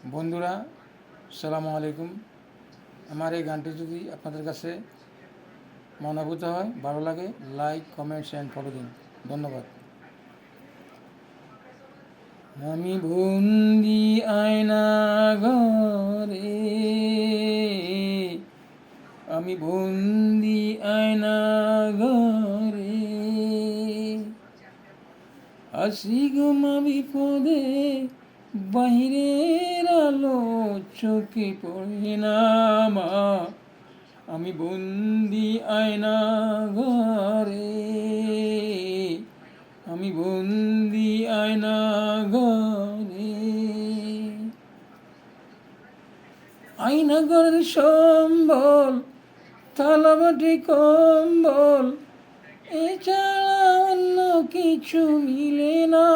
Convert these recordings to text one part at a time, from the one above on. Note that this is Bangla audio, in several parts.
বন্ধুরা, আসসালামু আলাইকুম। আমার এই গানটি যদি আপনাদের কাছে মনোভূত হয়, ভালো লাগে, লাইক, কমেন্টস অ্যান্ড ফলো দিন। ধন্যবাদ। আমি বন্দি আয়না ঘরে, আমি বন্দি আয়না ঘরে, আসি গোমা বিপদে, বাহিরের আলো চোখে পড়ে না মা। আমি বন্দি আয়না ঘরে, আমি বন্দি আয়না ঘরে। আয়না ঘরের সম্বল, থালাবাটি কম্বল, এছাড়া অন্য কিছু মিলে না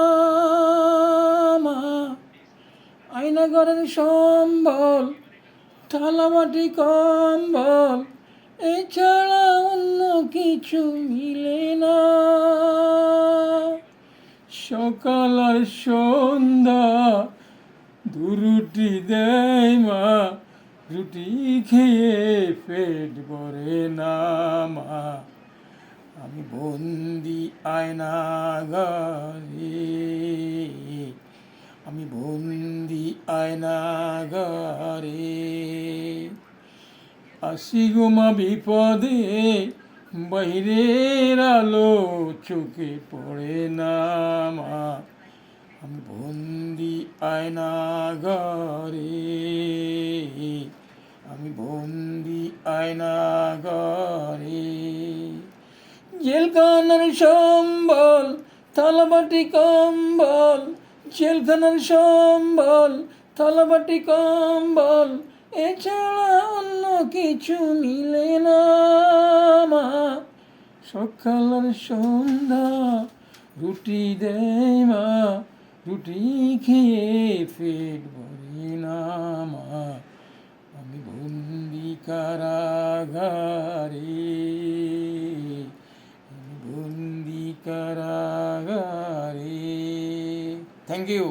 মা। আয়না ঘরের সম্বল, থালাবাটি কম্বল, এছাড়া অন্য কিছু মিলে না। সকাল আর সন্ধ্যা দুরুটি দেয় মা, রুটি খেয়ে পেট ভরে না মা। আমি বন্দি আয়না ঘরে, আমি বন্দি আয়না ঘরে, আসি গোমা বিপদে, বাহিরের আলো চোখে পড়ে না মা। আমি বন্দি আয়না ঘরে, আমি বন্দি আয়না ঘরে। জেলখানার সম্বল, থালাবাটি কম্বল, জেলখানার সম্বল, থালাবাটি কম্বল, এছাড়া অন্য কিছু মিলে না মা। সকাল আর সন্ধ্যা রুটি দেয় মা, রুটি খেয়ে পেট ভরে না মা। আমি বন্দি কারাগারে, আমি বন্দি কারাগারে। Thank you.